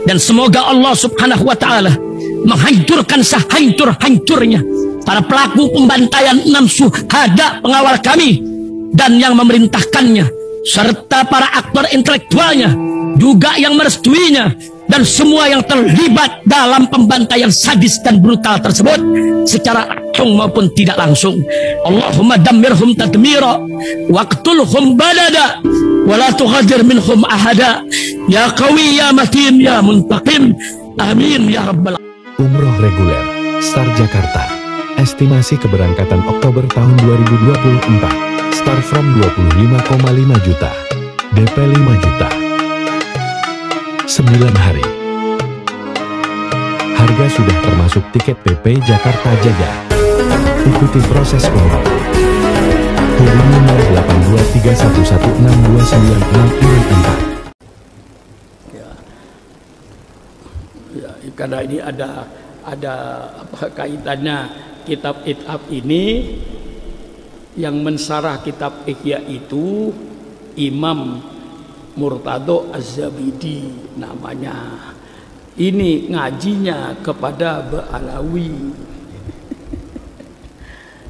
Dan semoga Allah subhanahu wa ta'ala menghancurkan sehancur-hancurnya para pelaku pembantaian 6 syuhada pengawal kami dan yang memerintahkannya, serta para aktor intelektualnya juga yang merestuinya, dan semua yang terlibat dalam pembantaian sadis dan brutal tersebut secara langsung maupun tidak langsung. Allahumma dammirhum tadmira waqtulhum balada wala tughadir minhum ahada ya qawi ya matin ya muntaqim amin ya rabbal. Umroh reguler Star Jakarta. Estimasi keberangkatan Oktober tahun 2024. Start from 25,5 juta. DP 5 juta. 9 hari. Harga sudah termasuk tiket PP Jakarta Jaga. Ikuti proses umroh. Hubungi 082311629664. Ya, karena ini ada apa kaitannya kitab Ithaf ini. Yang mensarah kitab Ihya itu Imam Murtado Az-Zabidi namanya. Ini ngajinya kepada Ba'alawi.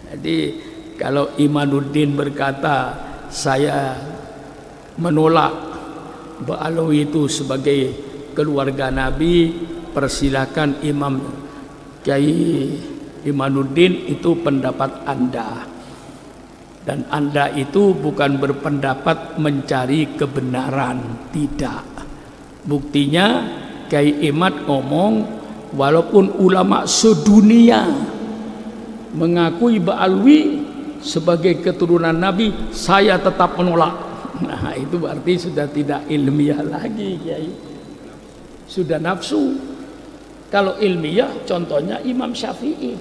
Jadi kalau Imanuddin berkata saya menolak Ba'alawi itu sebagai keluarga Nabi, persilakan Imam Kiai Imanuddin, itu pendapat Anda. Dan Anda itu bukan berpendapat mencari kebenaran, tidak. Buktinya Kiai Imad ngomong, walaupun ulama sedunia mengakui Ba'alwi sebagai keturunan Nabi, saya tetap menolak. Nah, itu berarti sudah tidak ilmiah lagi, Kiai. Sudah nafsu. Kalau ilmiah, contohnya Imam Syafi'i.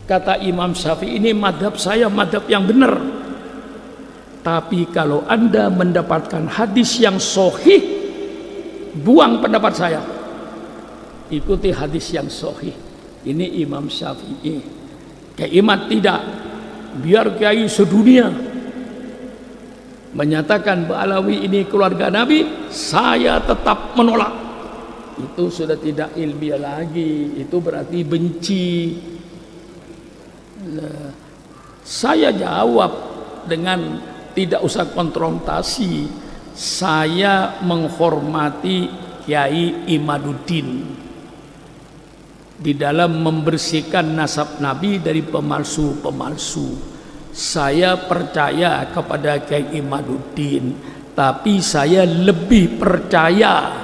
Kata Imam Syafi'i, ini madhab saya, madhab yang benar. Tapi kalau Anda mendapatkan hadis yang sahih, buang pendapat saya, ikuti hadis yang sahih. Ini Imam Syafi'i. Kiai Imad tidak. Biar kiai sedunia menyatakan Ba'alawi ini keluarga Nabi, saya tetap menolak. Itu sudah tidak ilmiah lagi. Itu berarti benci. Saya jawab dengan tidak usah konfrontasi. Saya menghormati Kiai Imaduddin di dalam membersihkan nasab Nabi dari pemalsu-pemalsu. Saya percaya kepada Kiai Imaduddin, tapi saya lebih percaya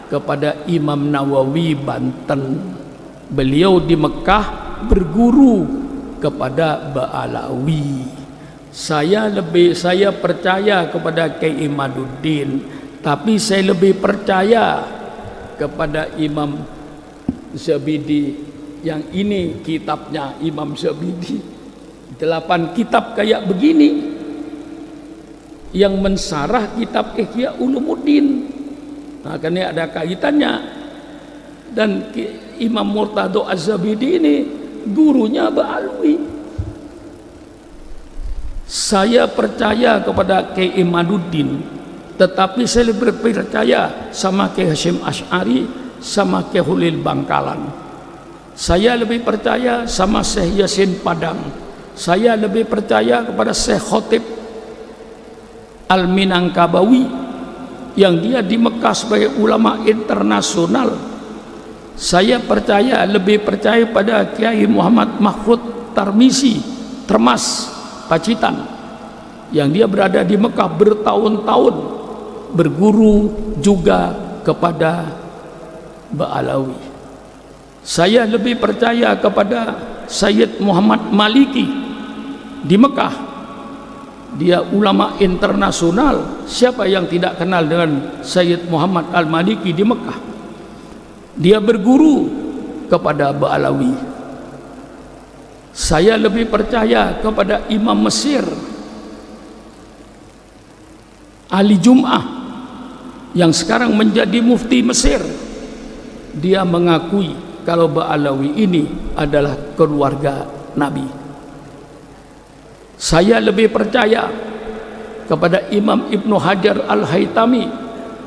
kepada Imam Nawawi Banten. Beliau di Mekah berguru kepada Ba'alawi. Saya percaya kepada Kiai Imaduddin, tapi saya lebih percaya kepada Imam Zabidi. Yang ini kitabnya Imam Zabidi, 8 kitab kayak begini yang mensarah kitab Ihya Ulumuddin. Nah, karena ada kaitannya. Dan Imam Murtado Az-Zabidi ini gurunya Ba'alwi. Saya percaya kepada Kiai Imaduddin, tetapi saya lebih percaya sama Kiai Hasyim Asy'ari, sama Kiai Hulil Bangkalan. Saya lebih percaya sama Syekh Yasin Padang. Saya lebih percaya kepada Syekh Khotib Al-Minangkabawi yang dia di Mekah sebagai ulama internasional. Saya lebih percaya pada Kiai Muhammad Mahfud Tarmisi, Termas, Pacitan, yang dia berada di Mekah bertahun-tahun, berguru juga kepada Ba'alawi. Saya lebih percaya kepada Sayyid Muhammad Maliki di Mekah. Dia ulama internasional. Siapa yang tidak kenal dengan Sayyid Muhammad Al-Maliki di Mekah? Dia berguru kepada Ba'alawi. Saya lebih percaya kepada Imam Mesir Ali Jum'ah yang sekarang menjadi mufti Mesir. Dia mengakui kalau Ba'alawi ini adalah keluarga Nabi. Saya lebih percaya kepada Imam Ibnu Hajar Al-Haytami,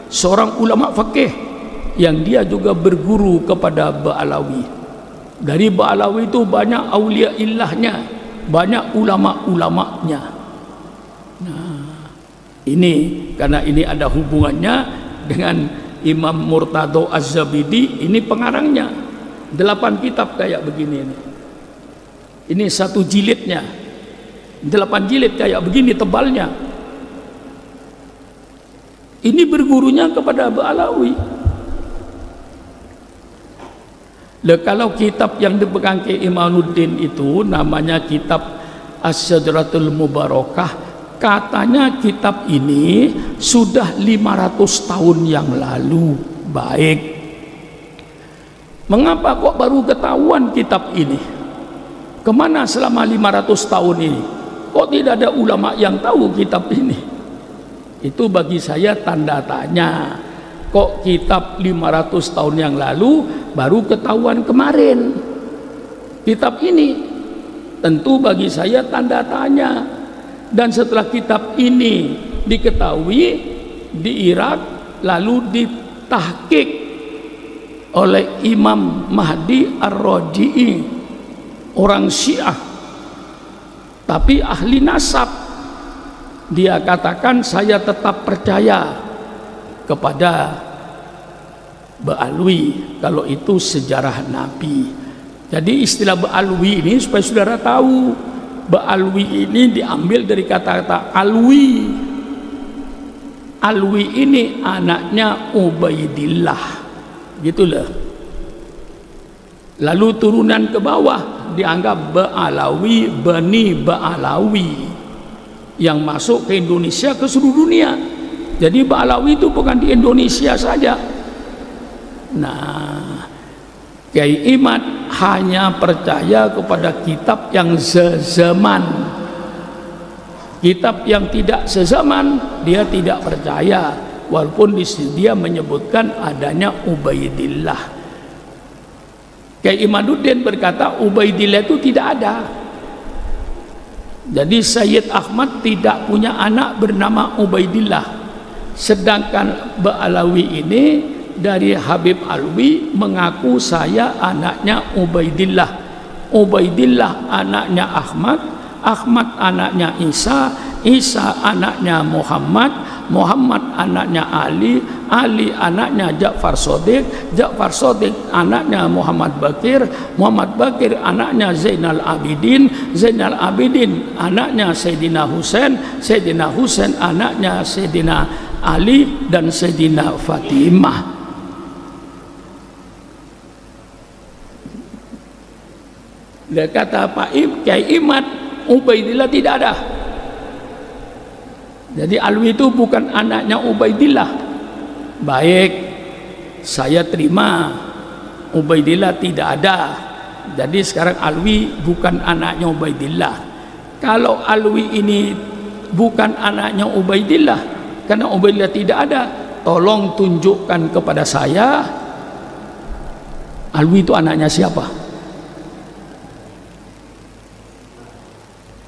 seorang ulama fikih yang dia juga berguru kepada Ba'alawi. Dari Ba'alawi itu banyak aulia illahnya, banyak ulama-ulamanya. Nah, ini karena ini ada hubungannya dengan Imam Murtado Az-Zabidi, ini pengarangnya 8 kitab kayak begini ini. Ini 1 jilidnya 8 jilid kayak begini tebalnya. Ini bergurunya kepada Ba'alawi. Kalau kitab yang dipegang ke Imanuddin itu namanya kitab As-Sadratul Mubarakah, katanya kitab ini sudah 500 tahun yang lalu. Baik, mengapa kok baru ketahuan kitab ini? Kemana selama 500 tahun ini? Kok tidak ada ulama yang tahu kitab ini? Itu bagi saya tanda tanya. Kok kitab 500 tahun yang lalu baru ketahuan kemarin kitab ini? Tentu bagi saya tanda tanya. Dan setelah kitab ini diketahui di Irak, lalu ditahqiq oleh Imam Mahdi Ar-Raji'i, orang Syiah tapi ahli nasab. Dia katakan, saya tetap percaya kepada Ba'alwi kalau itu sejarah Nabi. Jadi istilah Ba'alwi ini supaya saudara tahu, Ba'alwi ini diambil dari kata-kata alwi. Alwi ini anaknya Ubaidillah, gitulah. Lalu turunan ke bawah dianggap Ba'alawi, Bani Ba'alawi, yang masuk ke Indonesia, ke seluruh dunia. Jadi Ba'alawi itu bukan di Indonesia saja. Nah, Kiai Imad hanya percaya kepada kitab yang sezaman. Kitab yang tidak sezaman dia tidak percaya, walaupun di sini dia menyebutkan adanya Ubaidillah. Kiai Imaduddin berkata Ubaidillah itu tidak ada. Jadi Sayyid Ahmad tidak punya anak bernama Ubaidillah. Sedangkan Ba'alawi ini dari Habib Alwi mengaku saya anaknya Ubaidillah. Ubaidillah anaknya Ahmad, Ahmad anaknya Isa, Isa anaknya Muhammad, Muhammad anaknya Ali, Ali anaknya Ja'far Shadiq, Ja'far Shadiq anaknya Muhammad Bakir, Muhammad Bakir anaknya Zainal Abidin, Zainal Abidin anaknya Sayyidina Husain, Sayyidina Husain anaknya Sayyidina Ali dan Sayyidina Fatimah. Dia kata Pak Kiai Imad, Ubaidillah tidak ada. Jadi Alwi itu bukan anaknya Ubaidillah. Baik, saya terima Ubaidillah tidak ada. Jadi sekarang Alwi bukan anaknya Ubaidillah. Kalau Alwi ini bukan anaknya Ubaidillah, karena Ubaidillah tidak ada, tolong tunjukkan kepada saya Alwi itu anaknya siapa.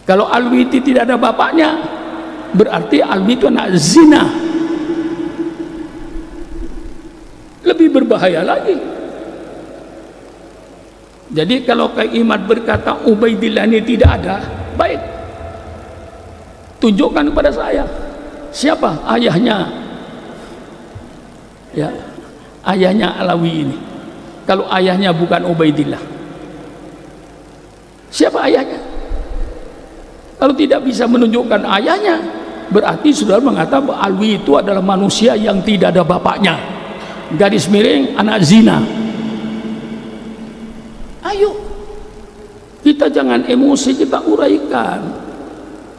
Kalau Alwi itu tidak ada bapaknya, berarti Alwi itu anak zina. Lebih berbahaya lagi. Jadi kalau Kiai Imad berkata Ubaidillah ini tidak ada, baik, tunjukkan kepada saya siapa ayahnya, ya, ayahnya Alawi ini. Kalau ayahnya bukan Ubaidillah, siapa ayahnya? Kalau tidak bisa menunjukkan ayahnya, berarti saudara mengatakan bahwa Alwi itu adalah manusia yang tidak ada bapaknya, garis miring anak zina. Ayo, kita jangan emosi, kita uraikan.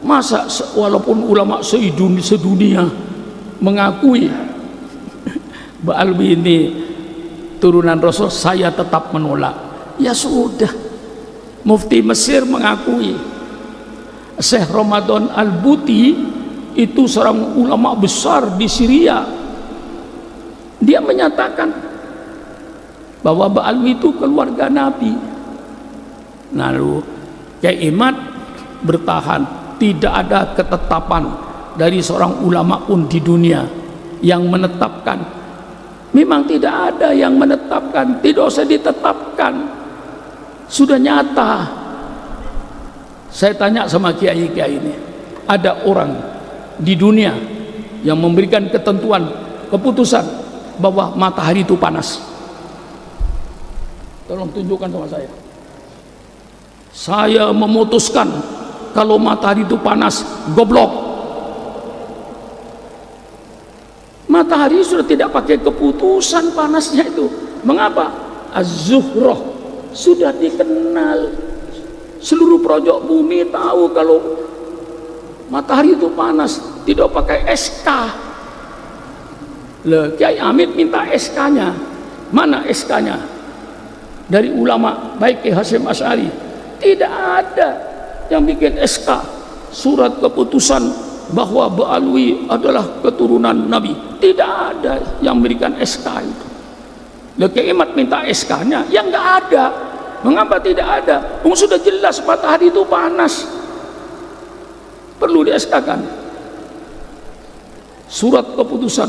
Masa walaupun ulama sedunia mengakui bahwa Alwi ini turunan Rasul, saya tetap menolak. Ya sudah, Mufti Mesir mengakui, Syekh Ramadan Al-Buti itu seorang ulama besar di Syria. Dia menyatakan bahwa Ba'alwi itu keluarga Nabi. Lalu Kiai Imad bertahan, tidak ada ketetapan dari seorang ulama pun di dunia yang menetapkan Memang tidak ada yang menetapkan, tidak usah ditetapkan, sudah nyata. Saya tanya sama kiai-kiai ini, ada orang di dunia yang memberikan ketentuan, keputusan bahwa matahari itu panas? Tolong tunjukkan sama saya. Saya memutuskan kalau matahari itu panas, goblok. Matahari sudah tidak pakai keputusan panasnya itu. Mengapa? Az-Zuhroh sudah dikenal. Seluruh pojok bumi tahu kalau matahari itu panas, tidak pakai SK. Kiai Hamid minta SK-nya. Mana SK-nya? Dari ulama, baik Kiai Hasyim Asy'ari. Tidak ada yang bikin SK, surat keputusan bahwa Ba'alwi adalah keturunan Nabi. Tidak ada yang memberikan SK itu. Kiai Ahmad minta SK-nya, yang nggak ada. Mengapa tidak ada? Sudah jelas matahari itu panas, perlu di SK-kan. Surat keputusan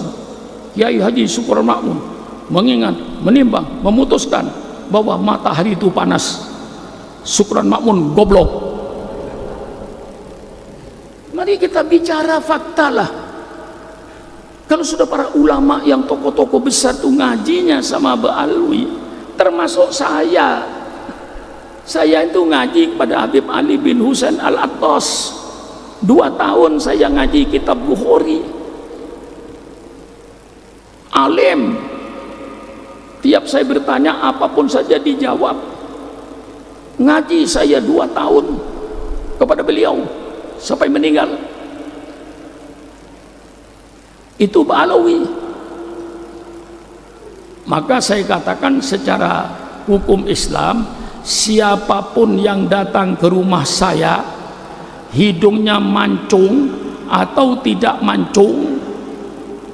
Kiai Haji Syukron Makmun mengingat, menimbang, memutuskan bahwa matahari itu panas. Syukron Makmun goblok. Mari kita bicara fakta lah. Kalau sudah para ulama yang tokoh-tokoh besar tuh ngajinya sama Ba'alwi, termasuk saya itu ngaji kepada Habib Ali bin Husain Al-Attas 2 tahun saya ngaji kitab Bukhari. Alim, tiap saya bertanya apapun saja dijawab. Ngaji saya 2 tahun kepada beliau sampai meninggal. Itu Ba'alawi. Maka saya katakan secara hukum Islam, siapapun yang datang ke rumah saya, hidungnya mancung atau tidak mancung,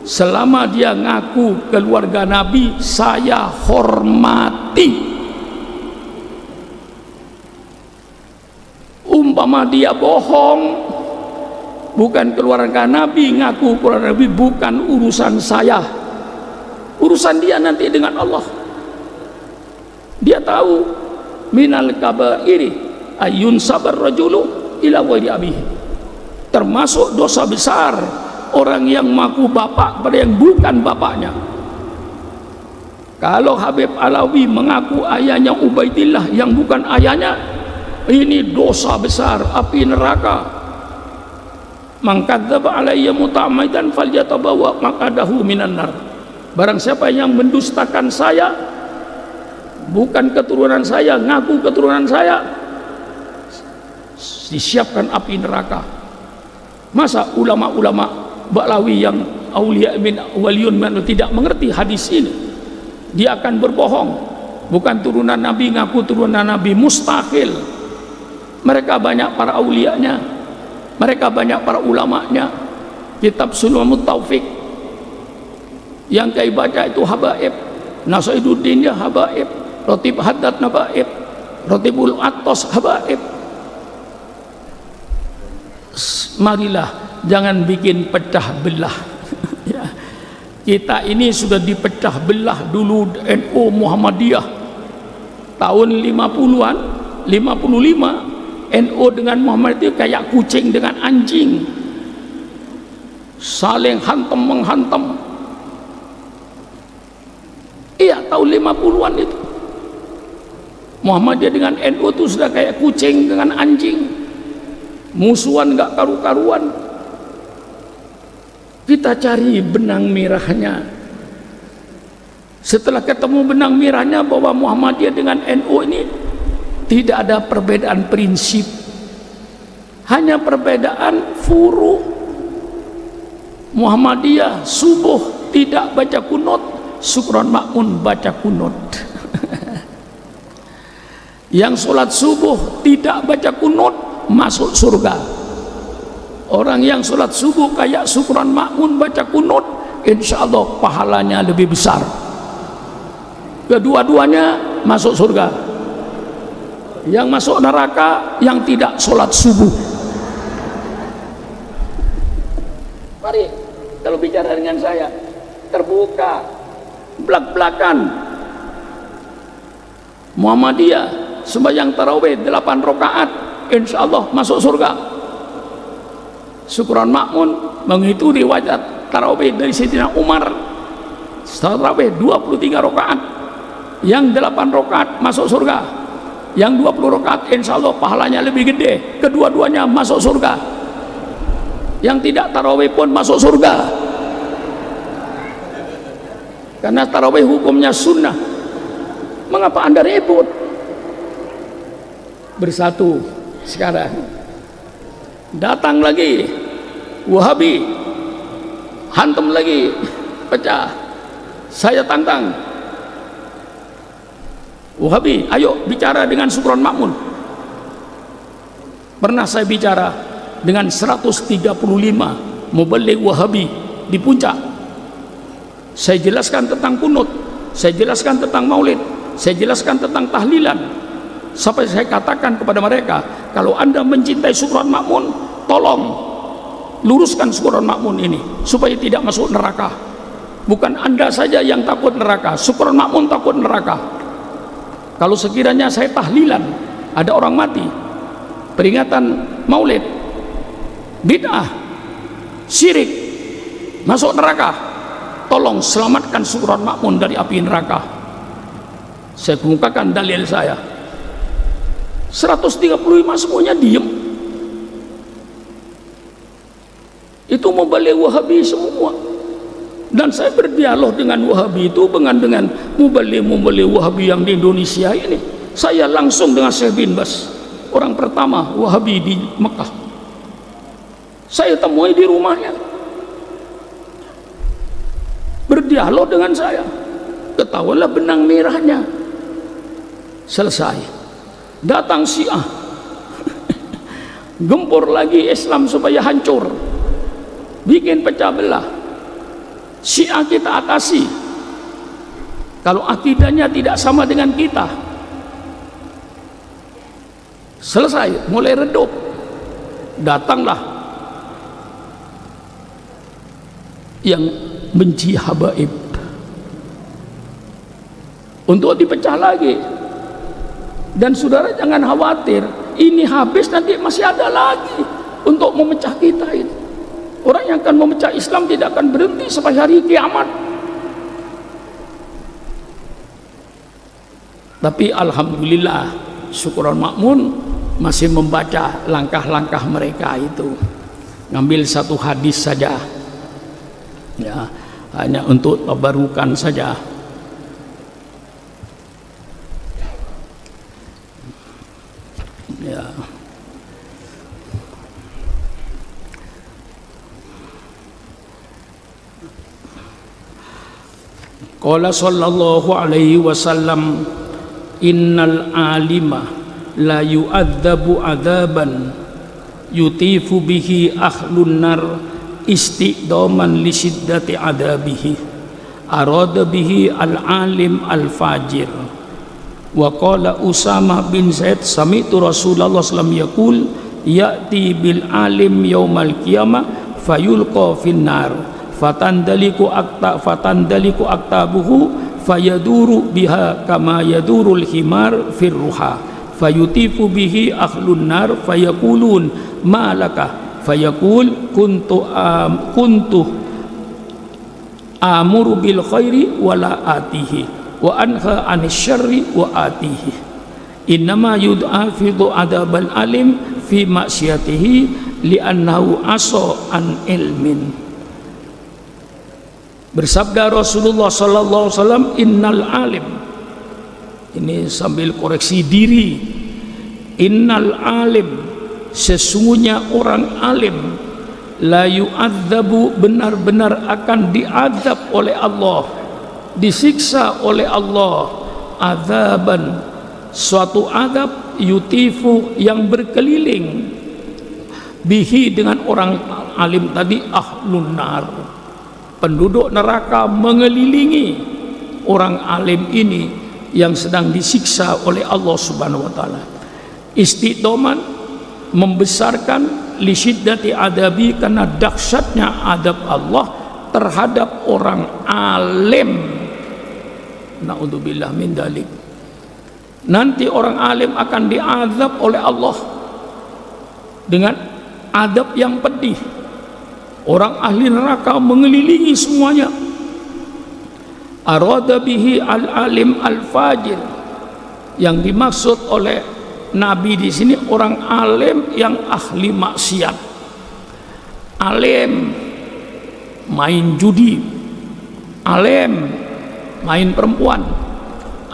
selama dia ngaku keluarga Nabi, saya hormati. Umpama dia bohong, bukan keluarga Nabi, ngaku keluarga Nabi, bukan urusan saya, urusan dia nanti dengan Allah. Dia tahu minal kabairi ayun sabar rajulu ila wali abihi, termasuk dosa besar orang yang mengaku bapak pada yang bukan bapaknya. Kalau Habib Alawi mengaku ayahnya Ubaidillah yang bukan ayahnya, ini dosa besar, api neraka. Man kadzdzaba alayya muta'ammidan falyatabawa maq'adahu minan nar. Barang siapa yang mendustakan saya, bukan keturunan saya, ngaku keturunan saya, disiapkan api neraka. Masa ulama-ulama Ba'lawi yang aulia min waliyun man tidak mengerti hadis ini? Dia akan berbohong, bukan turunan Nabi, ngaku turunan Nabi, mustahil. Mereka banyak para aulianya, mereka banyak para ulamanya. Kitab Sulmut Taufik yang Kiai baca itu habaib, Nasaiduddin ya habaib, Rotib Haddad nabaib, Rotibul Atos habaib. Marilah jangan bikin pecah belah. Ya. Kita ini sudah dipecah belah dulu. NU Muhammadiyah tahun 50-an, 55, NU dengan Muhammad itu kayak kucing dengan anjing, saling hantam menghantam. Iya, tahun 50-an itu Muhammadiyah dengan NU itu sudah kayak kucing dengan anjing, musuhan nggak karu-karuan. Kita cari benang merahnya. Setelah ketemu benang merahnya bahwa Muhammadiyah dengan NU ini tidak ada perbedaan prinsip, hanya perbedaan furu. Muhammadiyah subuh tidak baca kunut, Syukron Makmun baca kunut. Yang sholat subuh tidak baca kunut masuk surga. Orang yang sholat subuh kayak Syukron Makmun baca kunut, insya Allah pahalanya lebih besar. Kedua-duanya masuk surga. Yang masuk neraka yang tidak sholat subuh. Mari kalau bicara dengan saya terbuka, belak-belakan. Muhammadiyah sembahyang tarawih 8 rakaat, insya Allah masuk surga. Syukuran Makmun mengikuti riwayat tarawih dari Sayyidina Umar, tarawih 23 rakaat, yang 8 rakaat masuk surga, yang 20 rakaat insya Allah pahalanya lebih gede, kedua-duanya masuk surga. Yang tidak tarawih pun masuk surga, karena tarawih hukumnya sunnah. Mengapa Anda ribut? Bersatu sekarang. Datang lagi Wahabi, hantam lagi, pecah. Saya tantang Wahabi, ayo bicara dengan Syukuran Makmun. Pernah saya bicara dengan 135 mubaligh Wahabi di puncak. Saya jelaskan tentang kunut, saya jelaskan tentang maulid, saya jelaskan tentang tahlilan. Sampai saya katakan kepada mereka, kalau Anda mencintai Syukuran Makmun, tolong luruskan Syukuran Makmun ini supaya tidak masuk neraka. Bukan Anda saja yang takut neraka, Syukuran Makmun takut neraka. Kalau sekiranya saya tahlilan, ada orang mati, peringatan maulid, bid'ah, syirik, masuk neraka, tolong selamatkan Syukuran Makmun dari api neraka. Saya kemukakan dalil saya. 135 semuanya diem. Itu mubaligh Wahabi semua. Dan saya berdialog dengan Wahabi itu dengan mubaligh Wahabi yang di Indonesia ini. Saya langsung dengan Syekh bin Bas, orang pertama Wahabi di Mekah. Saya temui di rumahnya, berdialog dengan saya. Ketahuilah benang merahnya. Selesai. Datang Syiah, gempur lagi Islam supaya hancur, bikin pecah belah. Syiah kita atasi. Kalau akidahnya tidak sama dengan kita, selesai, mulai redup. Datanglah yang benci habaib untuk dipecah lagi. Dan saudara jangan khawatir, ini habis nanti masih ada lagi untuk memecah kita ini. Orang yang akan memecah Islam tidak akan berhenti sampai hari kiamat. Tapi alhamdulillah Syukuran Makmun masih membaca langkah-langkah mereka itu. Ngambil satu hadis saja, ya, hanya untuk tabarukan saja. Ya. Qala sallallahu alaihi wasallam, innal alima la yu'adzabu adzaban yutifu bihi ahlun nar istiqdaman li shiddati adabihi arada bihi al-alim al-fajir. Wa qala Usama bin Zaid sami'tu Rasulullah sallallahu alaihi wasallam yaqul ya'ti bil alim yaumal qiyamah fayulqa finnar fatandaliku aktabuhu fayaduru biha kama yadurul himar firruha fayutifu bihi ahlun nar fayaqulun ma laka fayaqul kuntu amuru bil khairi wala atihi wa anha anis syarri wa atihi innama yud'afidu adabal alim fi maksiatihi li'annahu asa an ilmin. Bersabda Rasulullah sallallahu alaihi wasallam, innal alim, ini sambil koreksi diri, innal alim, sesungguhnya orang alim, la yu'adzabu, benar-benar akan diazab oleh Allah, disiksa oleh Allah, azaban, suatu azab, yutifu, yang berkeliling, bihi, dengan orang alim tadi, ahlun nar, penduduk neraka mengelilingi orang alim ini yang sedang disiksa oleh Allah Subhanahu wa taala. Istiqdoman, membesarkan, li syiddati adabi, karena dahsyatnya adab Allah terhadap orang alim Naudzubillah min dalik. Nanti orang alim akan diazab oleh Allah dengan azab yang pedih. Orang ahli neraka mengelilingi semuanya. Arada bihi al-alim al-fajir. Yang dimaksud oleh Nabi di sini orang alim yang ahli maksiat. Alim main judi, alim main perempuan,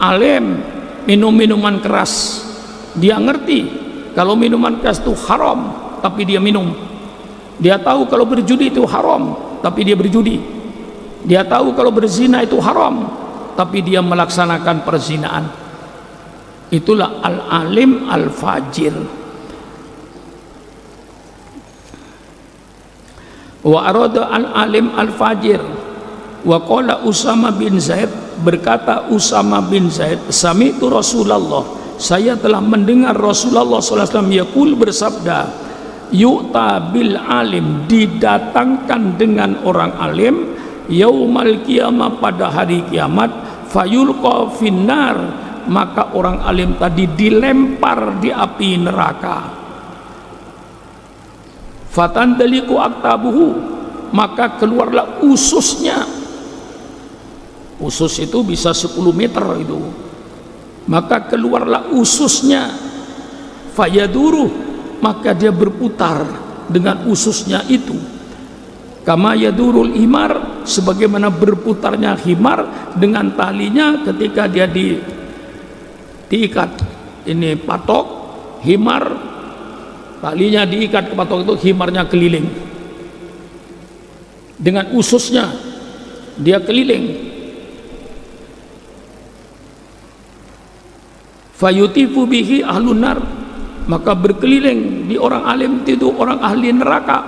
alim minum minuman keras. Dia ngerti kalau minuman keras itu haram, tapi dia minum. Dia tahu kalau berjudi itu haram, tapi dia berjudi. Dia tahu kalau berzina itu haram, tapi dia melaksanakan perzinaan. Itulah al-alim al-fajir. Wa arada al-alim al-fajir. Wa qala Usama bin Zaid, berkata Usama bin Zaid, sami'tu Rasulullah, saya telah mendengar Rasulullah SAW yaqul, bersabda, yu'ta bil alim, didatangkan dengan orang alim, yaumal qiyamah, pada hari kiamat, fayulqa finnar, maka orang alim tadi dilempar di api neraka. Fatandaliku aktabuhu, maka keluarlah ususnya. Usus itu bisa 10 meter itu. Maka keluarlah ususnya. Fayaduru, maka dia berputar dengan ususnya itu. Kama yadurul himar, sebagaimana berputarnya himar dengan talinya ketika dia diikat. Ini patok himar, talinya diikat ke patok itu, himarnya keliling. Dengan ususnya dia keliling. Fayutifu bihi ahlun nar, maka berkeliling di orang alim itu orang ahli neraka.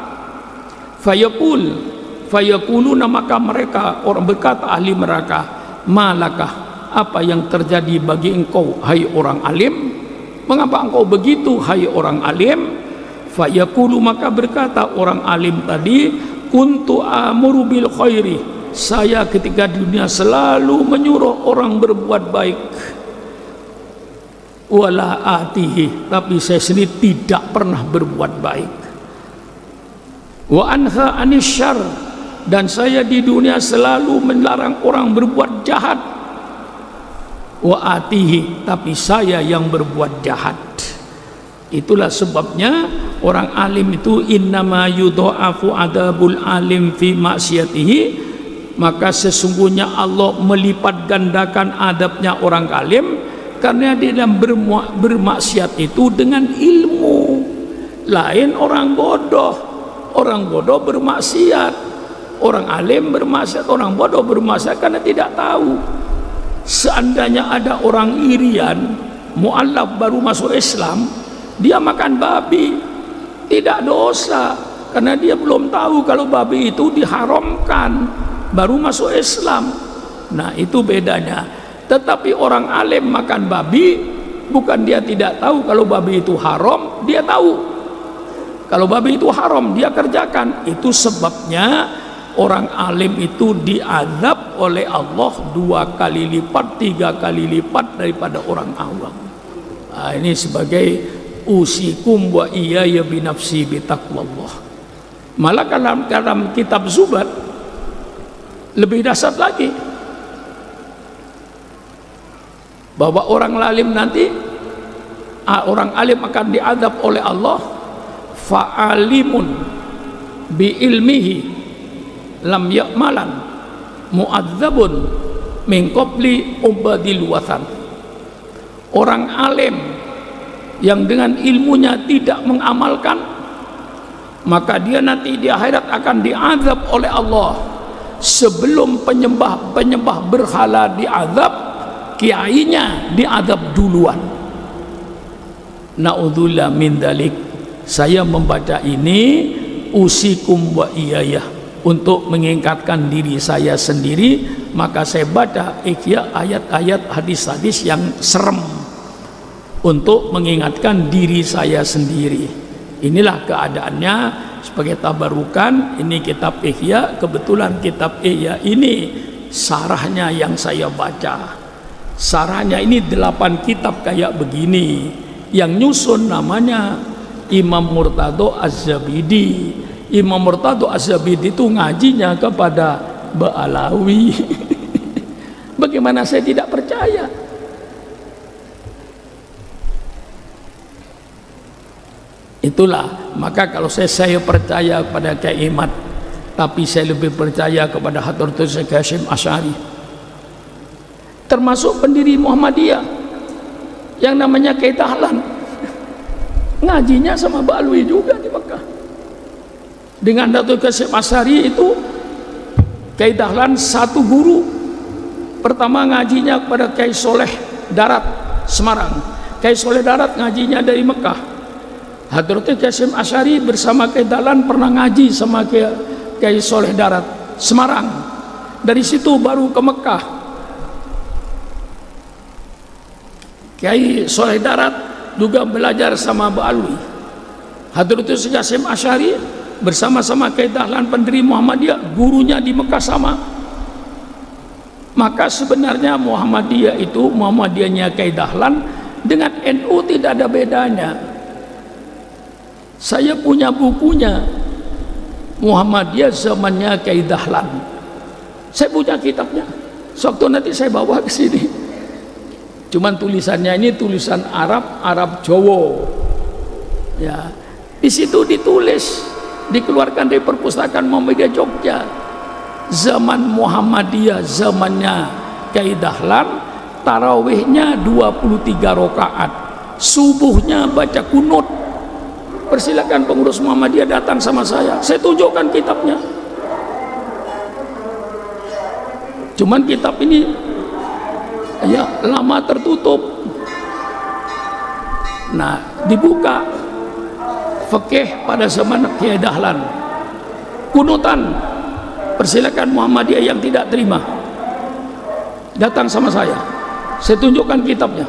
Fayakuluna, maka mereka orang berkata ahli neraka, malakah, apa yang terjadi bagi engkau hai orang alim? Mengapa engkau begitu hai orang alim? Fayaqulu, maka berkata orang alim tadi, kuntu amuru bil khairi, saya ketika di dunia selalu menyuruh orang berbuat baik, wala atihi, tapi saya sendiri tidak pernah berbuat baik, wa anha anisyar, dan saya di dunia selalu melarang orang berbuat jahat, wa atihi, tapi saya yang berbuat jahat. Itulah sebabnya orang alim itu innama yudha'afu adabul alim fi maksiatihi, maka sesungguhnya Allah melipat gandakan adabnya orang alim karena di dalam bermaksiat itu dengan ilmu. Lain orang bodoh bermaksiat, orang alim bermaksiat, orang bodoh bermaksiat karena tidak tahu. Seandainya ada orang irian mu'allaf baru masuk Islam, dia makan babi, tidak dosa karena dia belum tahu kalau babi itu diharamkan, baru masuk Islam. Nah, itu bedanya. Tetapi orang alim makan babi, bukan dia tidak tahu kalau babi itu haram, dia tahu kalau babi itu haram, dia kerjakan. Itu sebabnya orang alim itu diazab oleh Allah 2 kali lipat, 3 kali lipat daripada orang awam. Nah, ini sebagai usikum wa iyaya binafsi bitaqwallah. Malah dalam kitab Zubat lebih dahsyat lagi, bahwa orang alim nanti, orang alim akan diazab oleh Allah, fa'alimun bi ilmihi lam ya'malan mu'adzabun min qabli ubadil wathan. Orang alim yang dengan ilmunya tidak mengamalkan, maka dia nanti di akhirat akan diazab oleh Allah sebelum penyembah berhala diazab, kiainya diazab duluan. Na'udzubillah min dalik. Saya membaca ini usikum wa iyayah untuk mengingatkan diri saya sendiri, maka saya baca ayat-ayat hadis-hadis yang serem untuk mengingatkan diri saya sendiri. Inilah keadaannya sebagai tabarukan. Ini kitab Ihya, kebetulan kitab Ihya ini sarahnya yang saya baca. Sarahnya ini 8 kitab kayak begini. Yang nyusun namanya Imam Murtado Az-Zabidi. Imam Murtado Az-Zabidi itu ngajinya kepada Ba'alawi. Bagaimana saya tidak percaya? Itulah, maka kalau saya percaya kepada Kyai Imad, tapi saya lebih percaya kepada Hadratus Syekh Hasyim Asy'ari, termasuk pendiri Muhammadiyah yang namanya Kyai Dahlan, ngajinya sama Ba'alwi juga di Mekah. Dengan Datuk Hasyim Asy'ari itu Kyai Dahlan satu guru. Pertama ngajinya kepada Kyai Soleh Darat Semarang. Kyai Soleh Darat ngajinya dari Mekah. Hadratus Hasyim Asy'ari bersama Kyai Dahlan pernah ngaji sama Kyai Soleh Darat Semarang. Dari situ baru ke Mekah. Kyai Soleh Darat juga belajar sama Ba'alwi. Hadratus Hasyim Asy'ari bersama-sama Kyai Dahlan pendiri Muhammadiyah, gurunya di Mekah sama. Maka sebenarnya Muhammadiyah itu, Muhammadiyahnya Kyai Dahlan dengan NU tidak ada bedanya. Saya punya bukunya Muhammadiyah zamannya Kyai Dahlan. Saya punya kitabnya. Suatu nanti saya bawa ke sini. Cuman tulisannya ini tulisan Arab Jawa. Ya, di situ ditulis, dikeluarkan dari perpustakaan Muhammadiyah Jogja. Zaman Muhammadiyah zamannya Kyai Dahlan, tarawihnya 23 rakaat, subuhnya baca kunut. Persilakan pengurus Muhammadiyah datang sama saya tunjukkan kitabnya. Cuman kitab ini ya lama tertutup. Nah, dibuka fikih pada zaman Kyai Dahlan, kunutan. Persilakan Muhammadiyah yang tidak terima datang sama saya tunjukkan kitabnya.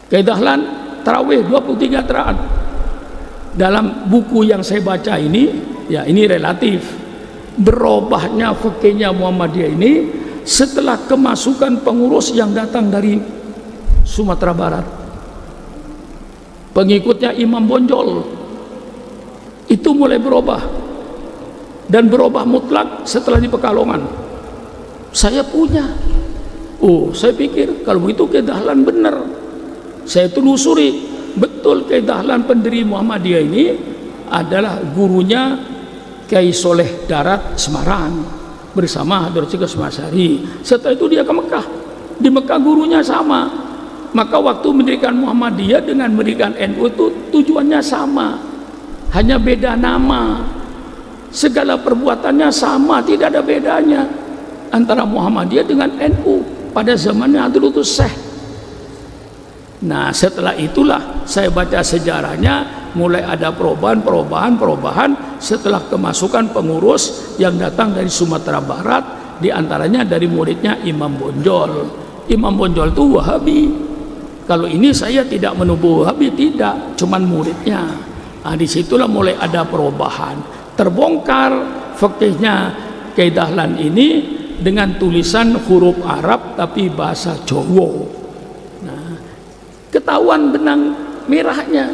Kyai Dahlan tarawih 23 rakaat. Dalam buku yang saya baca ini, ya ini relatif berubahnya fikihnya Muhammadiyah ini setelah kemasukan pengurus yang datang dari Sumatera Barat, pengikutnya Imam Bonjol, itu mulai berubah. Dan berubah mutlak setelah di Pekalongan. Saya punya. Saya pikir kalau begitu Kyai Dahlan benar. Saya telusuri, betul Kyai Dahlan pendiri Muhammadiyah ini adalah gurunya Kyai Soleh Darat Semarang bersama Hadratus Hasyim Asy'ari. Setelah itu dia ke Mekah. Di Mekah gurunya sama. Maka waktu mendirikan Muhammadiyah dengan mendirikan NU itu tujuannya sama. Hanya beda nama. Segala perbuatannya sama, tidak ada bedanya antara Muhammadiyah dengan NU pada zamannya Hadratus Syekh. Nah, setelah itulah saya baca sejarahnya, mulai ada perubahan setelah kemasukan pengurus yang datang dari Sumatera Barat, diantaranya dari muridnya Imam Bonjol. Imam Bonjol itu Wahabi. Kalau ini saya tidak menuduh Wahabi, tidak, cuman muridnya. Nah, disitulah mulai ada perubahan. Terbongkar fikihnya Kyai Dahlan ini dengan tulisan huruf Arab tapi bahasa Jawa. Nah, ketahuan benang merahnya.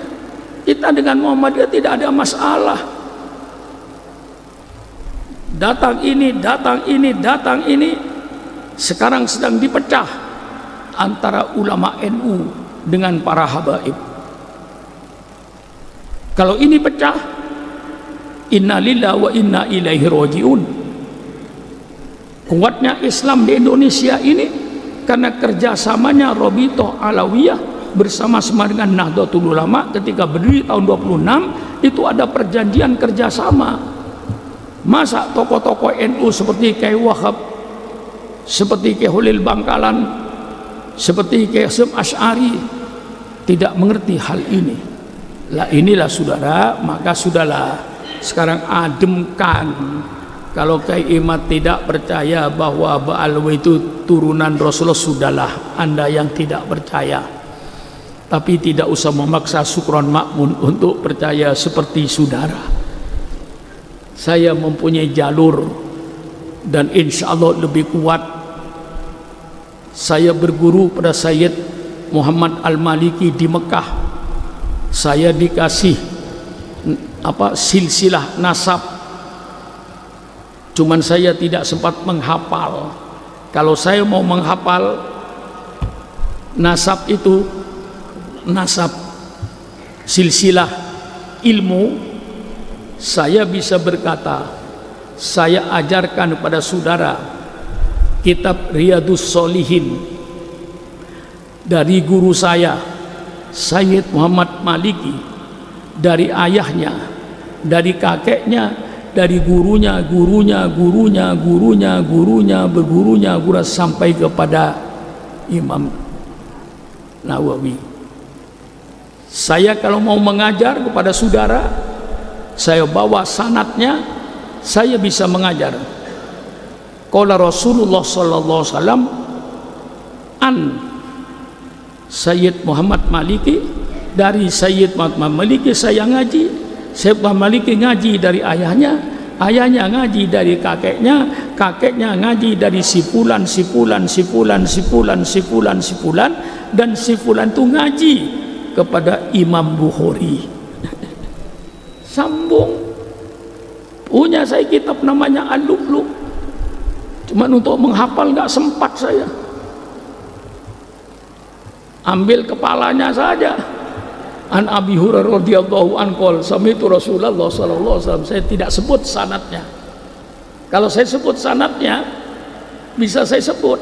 Kita dengan Muhammadiyah tidak ada masalah. Datang ini sekarang sedang dipecah antara ulama NU dengan para habaib. Kalau ini pecah, inna lillahi wa inna ilaihi rajiun. Kuatnya Islam di Indonesia ini karena kerjasamanya Rabithah Alawiyah bersama-sama dengan Nahdlatul Ulama ketika berdiri tahun 26, itu ada perjanjian kerjasama. Masa tokoh-tokoh NU seperti Kyai Wahab, seperti Kyai Holil Bangkalan, seperti Kyai Hasyim Asy'ari tidak mengerti hal ini? Lah inilah saudara, maka sudahlah sekarang ademkan. Kalau Kyai Imad tidak percaya bahwa Ba'alwi itu turunan Rasulullah, sudahlah Anda yang tidak percaya. Tapi tidak usah memaksa Sukron Makmun untuk percaya seperti saudara. Saya mempunyai jalur dan insya Allah lebih kuat Saya berguru pada Sayyid Muhammad Al-Maliki di Mekah. Saya dikasih silsilah nasab, cuman saya tidak sempat menghafal. Kalau saya mau menghafal nasab itu, nasab silsilah ilmu, saya bisa berkata, saya ajarkan kepada saudara kitab Riyadhus Shalihin dari guru saya Sayyid Muhammad Maliki, dari ayahnya, dari kakeknya, dari gurunya, gurunya, bergurunya, sampai kepada Imam Nawawi. Saya kalau mau mengajar kepada saudara, saya bawa sanadnya, saya bisa mengajar. Qala Rasulullah sallallahu alaihi wasallam an Sayyid Muhammad Maliki, dari Sayyid Muhammad Maliki saya ngaji. Sayyid Muhammad Maliki ngaji dari ayahnya, ayahnya ngaji dari kakeknya, kakeknya ngaji dari si fulan, dan si fulan itu ngaji kepada Imam Bukhari. Sambung. Punya saya kitab namanya Al-Lu'lu', cuman untuk menghafal nggak sempat saya. Ambil kepalanya saja. An Abi Hurairah radhiyallahu anhu sami'tu Rasulullah sallallahu alaihi wasallam. Saya tidak sebut sanadnya. Kalau saya sebut sanadnya, bisa saya sebut.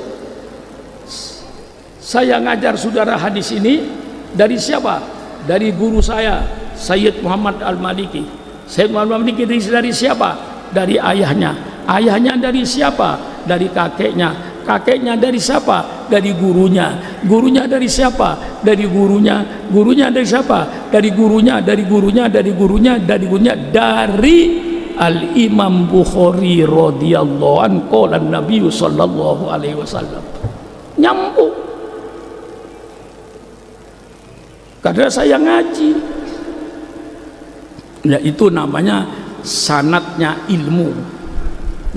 Saya ngajar saudara hadis ini dari siapa? Dari guru saya, Sayyid Muhammad Al-Maliki. Sayyid Muhammad Al-Maliki dari siapa? Dari ayahnya. Ayahnya dari siapa? Dari kakeknya. Kakeknya dari siapa? Dari gurunya. Gurunya dari siapa? Dari gurunya. Gurunya dari siapa? Dari gurunya, dari gurunya, dari gurunya, dari gurunya, dari Al-Imam Bukhari radhiyallahu anhu qala Nabi sallallahu alaihi wasallam. Nyambung. Karena saya ngaji. Nah, itu namanya sanadnya ilmu.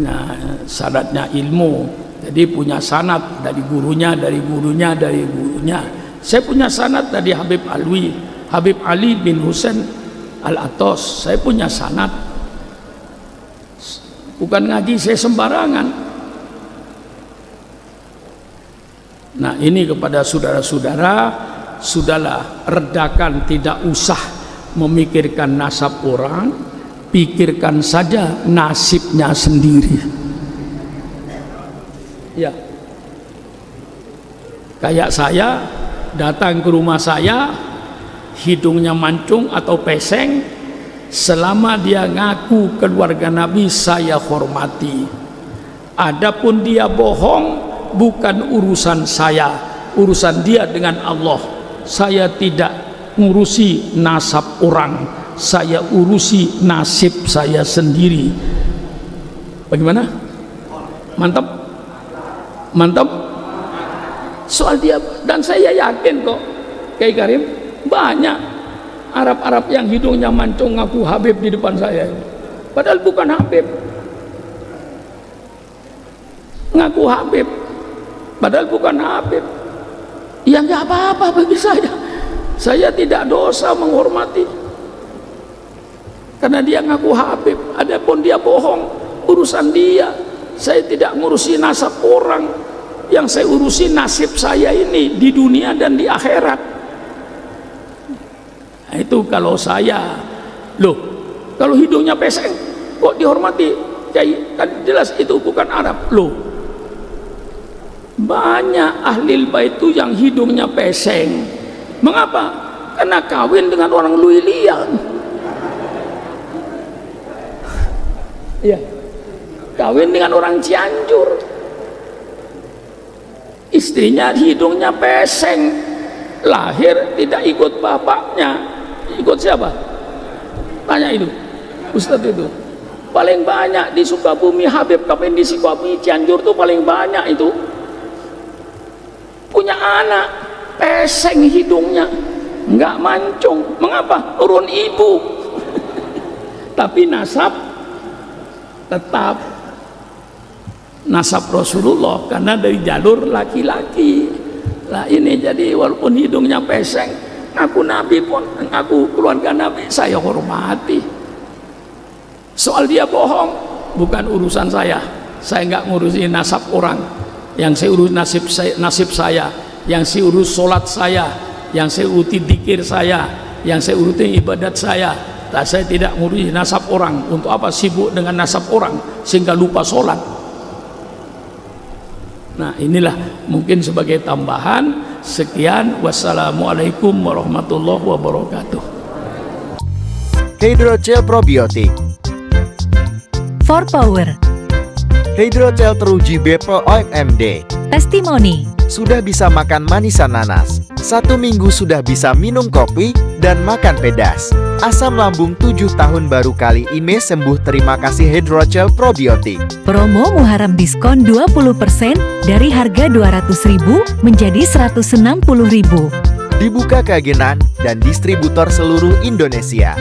Nah, sanadnya ilmu. Jadi punya sanad dari gurunya, dari gurunya, dari gurunya. Saya punya sanad dari Habib Ali bin Husain Al-Atos. Saya punya sanad. Bukan ngaji saya sembarangan. Nah, ini kepada saudara-saudara, sudahlah, redakan, tidak usah memikirkan nasab orang, pikirkan saja nasibnya sendiri. Ya, kayak saya datang ke rumah saya, hidungnya mancung atau peseng, selama dia ngaku keluarga Nabi saya hormati. Adapun dia bohong, bukan urusan saya, urusan dia dengan Allah. Saya tidak ngurusi nasab orang, saya urusi nasib saya sendiri. Bagaimana? Mantap? Mantap. Soal dia, dan saya yakin kok Kiai Karim, banyak Arab-Arab yang hidungnya mancung ngaku Habib di depan saya, padahal bukan Habib. Ngaku Habib padahal bukan Habib. Ya nggak apa-apa bagi saya. Saya tidak dosa menghormati, karena dia ngaku Habib. Adapun dia bohong, urusan dia. Saya tidak ngurusi nasab orang, yang saya urusi nasib saya ini di dunia dan di akhirat. Nah, itu kalau saya, loh, kalau hidungnya peseng kok dihormati? Kan jelas itu bukan Arab. Loh, banyak ahli bait itu yang hidungnya peseng. Mengapa? Karena kawin dengan orang Luilian. Iya, kawin dengan orang Cianjur. Istrinya hidungnya peseng, lahir tidak ikut bapaknya. Ikut siapa? Tanya itu Ustadz. Itu paling banyak di Sukabumi, Habib kawin di Sukabumi, Cianjur tuh paling banyak. Itu punya anak peseng hidungnya, nggak mancung. Mengapa? Urun ibu. Tapi nasab tetap. nasab Rasulullah karena dari jalur laki-laki. Nah ini jadi walaupun hidungnya peseng, ngaku Nabi pun, ngaku keluarga Nabi, saya hormati. Soal dia bohong, bukan urusan saya. Saya nggak ngurusin nasab orang. Yang saya urus nasib saya, yang saya urus sholat saya, yang saya uruti dikir saya, yang saya uruti ibadat saya. Nah, saya tidak ngurusin nasab orang. Untuk apa sibuk dengan nasab orang sehingga lupa sholat? Nah inilah mungkin sebagai tambahan. Sekian, wassalamualaikum warahmatullahi wabarakatuh. Hydrogel probiotik For Power, Hydrogel teruji BPOM OMD. Testimoni, Sudah bisa makan manisan nanas, 1 minggu sudah bisa minum kopi dan makan pedas. Asam lambung 7 tahun baru kali ini sembuh. Terima kasih Hydrogel probiotik. promo Muharram diskon 20% dari harga 200.000 menjadi 160.000. Dibuka keagenan dan distributor seluruh Indonesia.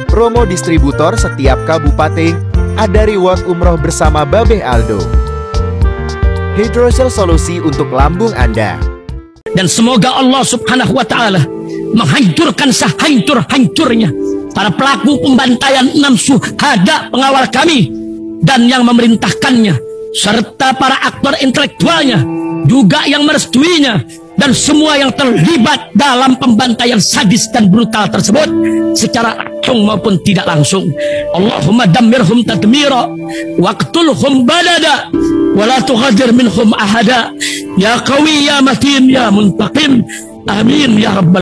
Promo distributor setiap kabupaten. Ada reward umroh bersama Babeh Aldo. Hydrogel solusi untuk lambung Anda. Dan semoga Allah subhanahu wa ta'ala menghancurkan sehancur-hancurnya para pelaku pembantaian 6 syuhada pengawal kami dan yang memerintahkannya, serta para aktor intelektualnya juga yang merestuinya, dan semua yang terlibat dalam pembantaian sadis dan brutal tersebut secara langsung maupun tidak langsung. Allahumma dammirhum tadmira waqtulhum balada wala tughadir minhum ahada ya qawi ya matin ya muntaqim. Amin ya rabbal